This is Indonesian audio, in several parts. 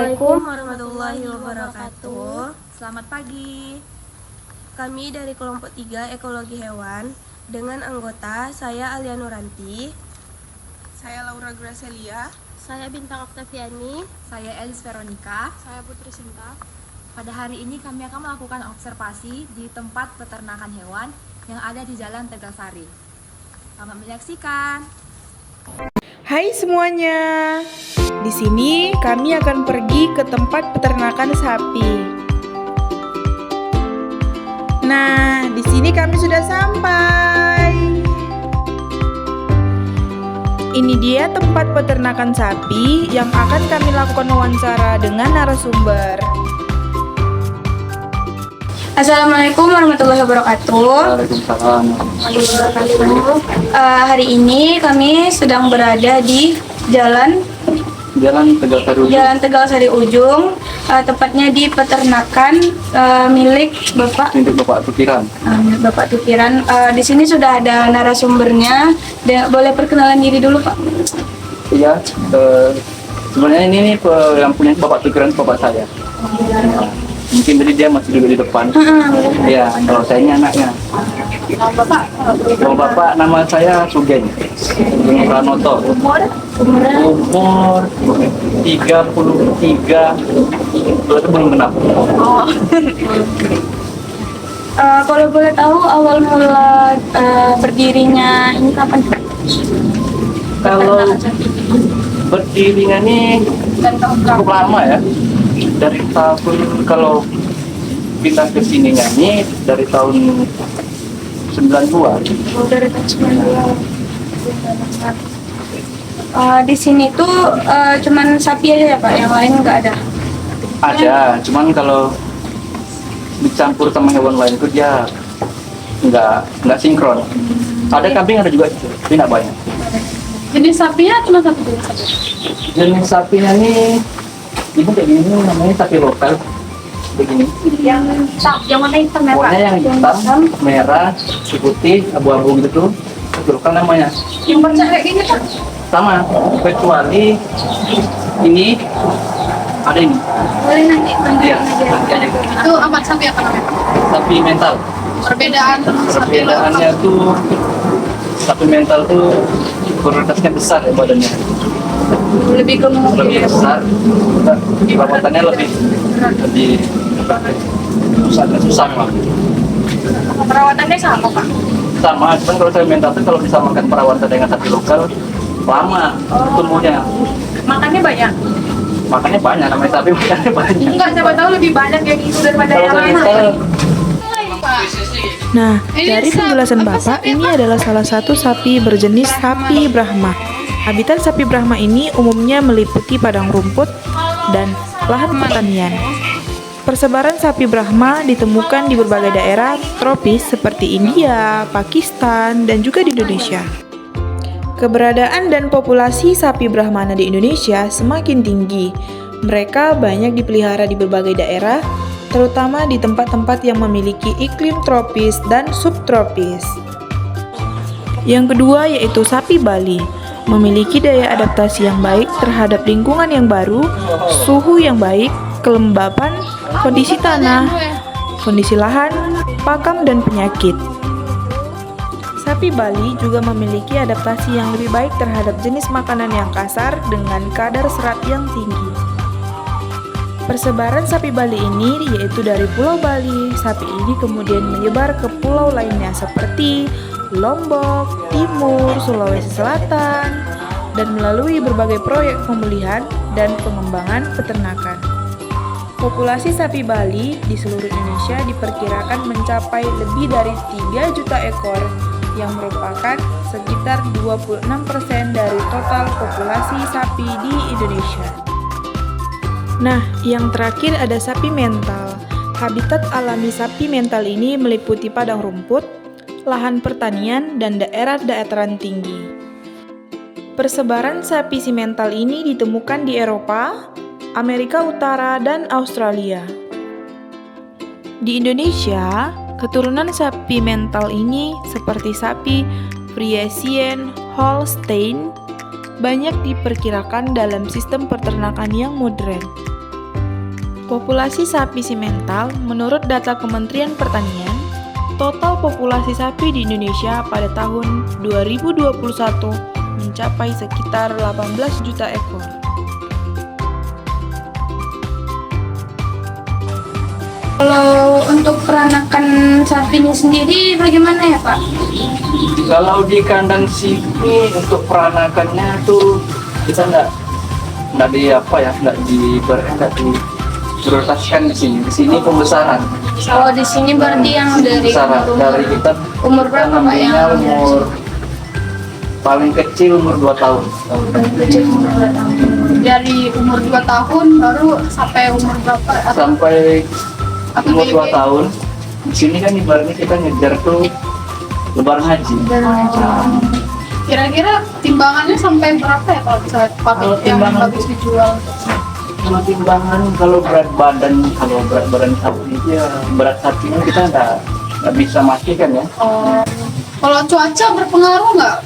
Assalamualaikum warahmatullahi wabarakatuh. Selamat pagi. Kami dari kelompok 3 Ekologi Hewan dengan anggota saya Alia Nuranti, saya Laura Gracelia, saya Bintang Oktaviani, Saya Elis Veronica. saya Putri Sinta. Pada hari ini kami akan melakukan observasi di tempat peternakan hewan yang ada di Jalan Tegalsari. Selamat menyaksikan. Hai semuanya. Di sini kami akan pergi ke tempat peternakan sapi. Nah, di sini kami sudah sampai. Ini dia tempat peternakan sapi yang akan kami lakukan wawancara dengan narasumber. Assalamualaikum warahmatullahi wabarakatuh. Waalaikumsalam. Hari ini kami sedang berada di Jalan Tegalsari Ujung, tepatnya di peternakan milik Bapak Tukiran. Bapak Tukiran. Di sini sudah ada narasumbernya. Boleh perkenalan diri dulu, Pak? Iya, sebenarnya ini yang punya Bapak Tukiran, bapak saya. Mungkin tadi dia masih duduk di depan. Iya, kalau saya ini anaknya. Kalau bapak nama saya Sugeng Pranoto. Umur 33. Itu belum genap. Kalau boleh tahu awal mula berdirinya ini kapan? Kalau berdirinya ini cukup lama ya. Dari tahun, kalau kita kesininya ini dari tahun 92. Dari tahun 92. Di sini tuh cuman sapi aja ya Pak, yang lain nggak ada? Ada, cuman kalau dicampur sama hewan lain itu dia nggak sinkron. Ada kambing, ada juga gitu, tapi nggak banyak. Jenis sapinya cuma satu jenis saja. Jenis sapinya nih, ini kayak gini namanya sapi lokal, begini. Yang warna hitam ya Pak? Warnanya yang hitam, merah, putih, abu-abu gitu tuh, sapi lokal namanya. Yang bercak kayak gini Pak? Sama, kecuali ini ada ini. Boleh nanti Iya, tunjukin aja. nanti aja. Itu amat sapi apa namanya? Sapi mental. Perbedaannya tuh sapi mental tuh prioritasnya besar ya badannya. lebih gemuk. Lebih besar, perawatannya lebih susah memang. Perawatannya sama Pak? Sama, cuman kalau saya mental tuh kalau disamakan perawatan dengan sapi lokal lama tumbuhnya. Makannya banyak? Makannya banyak, namanya sapi makannya banyak. Enggak, siapa tahu lebih banyak yang itu daripada Kalau yang saya lain. mental, Nah, dari penjelasan Bapak, ini adalah salah satu sapi berjenis sapi Brahma. Habitat sapi Brahma ini umumnya meliputi padang rumput dan lahan pertanian. Persebaran sapi Brahma ditemukan di berbagai daerah tropis seperti India, Pakistan, dan juga di Indonesia. Keberadaan dan populasi sapi Brahmana di Indonesia semakin tinggi. Mereka banyak dipelihara di berbagai daerah, terutama di tempat-tempat yang memiliki iklim tropis dan subtropis. Yang kedua yaitu sapi Bali, memiliki daya adaptasi yang baik terhadap lingkungan yang baru, suhu yang baik, kelembapan, kondisi tanah, kondisi lahan, pakan, dan penyakit. Sapi Bali juga memiliki adaptasi yang lebih baik terhadap jenis makanan yang kasar dengan kadar serat yang tinggi. Persebaran sapi Bali ini yaitu dari Pulau Bali. Sapi ini kemudian menyebar ke pulau lainnya seperti Lombok, Timur, Sulawesi Selatan, dan melalui berbagai proyek pemulihan dan pengembangan peternakan. Populasi sapi Bali di seluruh Indonesia diperkirakan mencapai lebih dari 3 juta ekor yang merupakan sekitar 26% dari total populasi sapi di Indonesia. Nah, yang terakhir ada sapi mental. Habitat alami sapi mental ini meliputi padang rumput, lahan pertanian, dan daerah dataran tinggi. Persebaran sapi simental ini ditemukan di Eropa, Amerika Utara, dan Australia. Di Indonesia, keturunan sapi mental ini seperti sapi Friesian Holstein banyak diperkirakan dalam sistem peternakan yang modern. Populasi sapi simental menurut data Kementerian Pertanian, total populasi sapi di Indonesia pada tahun 2021 mencapai sekitar 18 juta ekor. Kalau untuk peranakan sapinya sendiri bagaimana ya Pak? Kalau di kandang sini untuk peranakannya tuh kita nggak diprioritaskan di sini. Di sini pembesaran. Oh di sini berarti yang dari Pembesaran dari kita umur berapa Pak ngambilnya yang umur paling kecil umur 2 tahun. Dari umur 2 tahun baru sampai umur berapa? Sampai umur 2 tahun. Di sini kan ibaratnya kita ngejar tuh lebaran haji. Kira-kira timbangannya sampai berapa ya kalau misalnya pakai Kalau yang timbangan bagus dijual? Kalau timbangan, kalau berat badan sapi itu ya berat sapinya kita nggak bisa matikan ya. Kalau cuaca berpengaruh nggak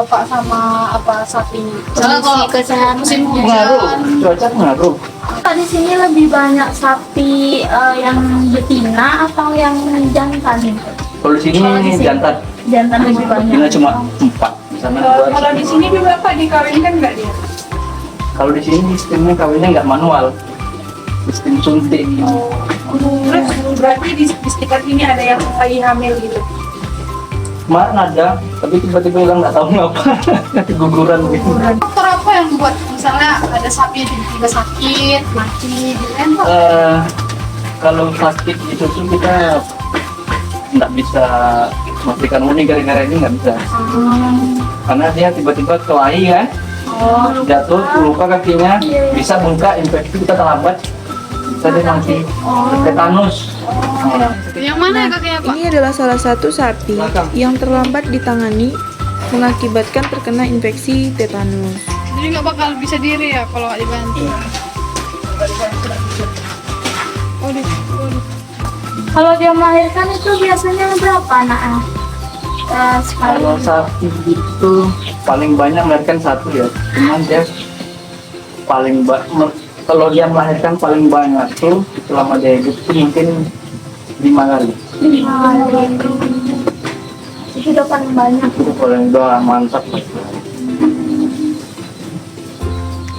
Pak sama apa sapinya? Misalnya kalau kesehatan musim Pengaruh, hujan, cuaca pengaruh. Di sini lebih banyak sapi yang betina atau yang jantan? Kalau di sini jantan, Jantan lebih banyak. betina cuma 4. Di sana 2. kalau di sini juga Pak dikawinkan nggak dia? Kalau di sini sistemnya kawinnya nggak manual, sistem suntik. Terus berarti di sekitar ini ada yang lagi hamil gitu? Kemarin ada, tapi tiba-tiba hilang nggak tahu ngapa, guguran gitu. Faktor apa yang buat misalnya ada sapi yang tiba-tiba sakit, mati gitu kan Pak? Kalau sakit itu tuh kita nggak bisa memastikan ini gara-gara ini nggak bisa, karena dia tiba-tiba kelahi kan, jatuh luka kakinya, bisa bengkak, infeksi kita terlambat, bisa dia nanti tetanus. Yang mana ya kakinya Pak? Ini adalah salah satu sapi yang terlambat ditangani mengakibatkan terkena infeksi tetanus. Jadi nggak bakal bisa diri ya kalau nggak dibantu. Kalau dia melahirkan itu biasanya berapa anaknya? Sekali. Kalau sapi itu paling banyak melahirkan 1 ya, cuman dia kalau dia melahirkan paling banyak tuh selama dia hidup tuh mungkin 5 kali. Itu udah paling banyak. Itu paling udah mantap.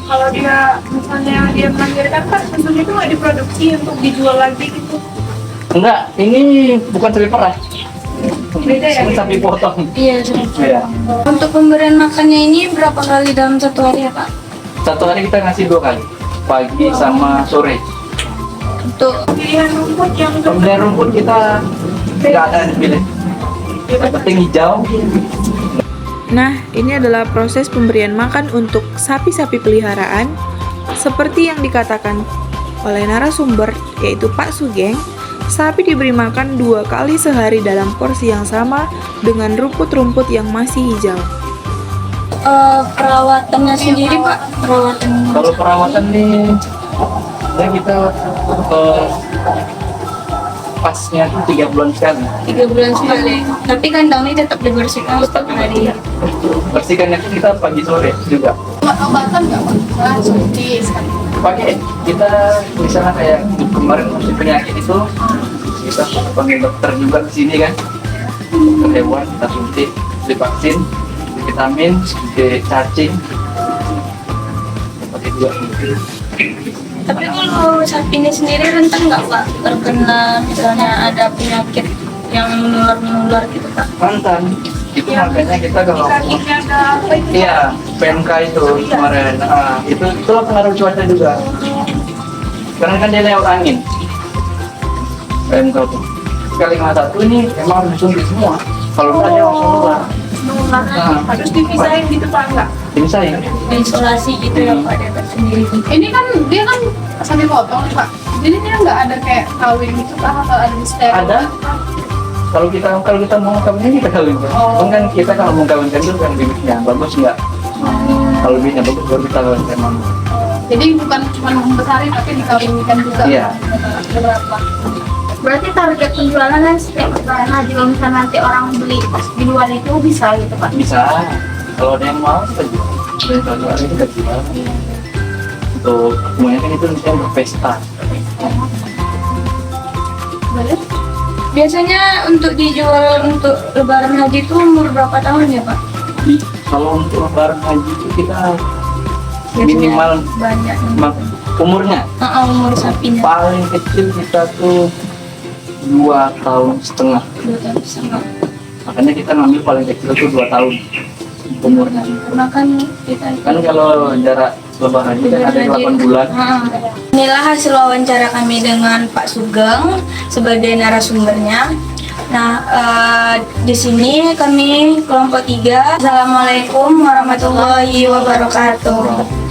Kalau dia misalnya dia melahirkan kan tentunya itu nggak diproduksi untuk dijual lagi gitu. Enggak, ini bukan sapi perah. Beda ya? Ini sapi potong. Iya. Iya. Untuk pemberian makannya ini berapa kali dalam satu hari ya Pak? Satu hari kita ngasih 2 kali, pagi sama sore. Untuk Pilihan rumput yang Pembelian rumput kita nggak ada yang pilih. Yang penting hijau. Nah, ini adalah proses pemberian makan untuk sapi-sapi peliharaan seperti yang dikatakan oleh narasumber, yaitu Pak Sugeng. Sapi diberi makan 2 kali sehari dalam porsi yang sama dengan rumput-rumput yang masih hijau. perawatannya sendiri Pak, Kalau perawatan nih, ya kita pasnya tuh 3 bulan sekali. 3 bulan sekali. Tapi kandang ini tetap dibersihkan setiap hari. Bersihkannya kita pagi sore juga. obat-obatan nggak Pak? Misalnya suntik sekali. Pakai kita misalnya kayak kemarin musim penyakit itu kita panggil dokter juga di sini kan, dokter hewan, kita suntik, divaksin, vitamin, cacing, pakai juga. Tapi kalau sapinya sendiri rentan nggak Pak terkena misalnya ada penyakit yang menular gitu Pak? Mantan itu makanya kita kalau Kakinya ada apa itu? iya PMK itu kemarin itulah pengaruh cuaca juga, karena kan dia lewat angin PMK itu. Sekali satu ini emang harus disuntik semua, kalau enggak dia langsung keluar. Harus dipisahin gitu Pak enggak? Dipisahin. Isolasi gitu ya Pak dia sendiri. Ini kan dia kan sambil potong nih Pak. Jadi dia nggak ada kayak kawin gitu Pak atau ada misteri? Ada. Kalau kita mau kawin kita kawin kan kita kalau mau kawinkan itu kan bibitnya bagus nggak, kalau bibitnya bagus baru kita kawinkan emang. Jadi bukan cuma membesarin tapi dikawinkan juga. Iya. Berapa? Berarti target penjualannya setiap lebaran haji, kalau misalnya nanti orang beli di luar itu bisa gitu Pak? Bisa, kalau ada yang mau kita jual. Kalau ada itu kita jual. Untuk semuanya kan itu misalnya untuk pesta. Boleh? Biasanya untuk dijual untuk lebaran haji itu umur berapa tahun ya Pak? Kalau untuk lebaran haji itu kita minimal Banyak. umurnya Umur sapinya. paling kecil kita tuh 2,5 tahun. 2 tahun setengah. Makanya kita ngambil paling kecil tuh 2 tahun umurnya. Karena kan kita Kan kalau jarak lebaran haji kan ada 8 bulan. Inilah hasil wawancara kami dengan Pak Sugeng sebagai narasumbernya. Nah, di sini kami kelompok 3. Assalamualaikum warahmatullahi wabarakatuh.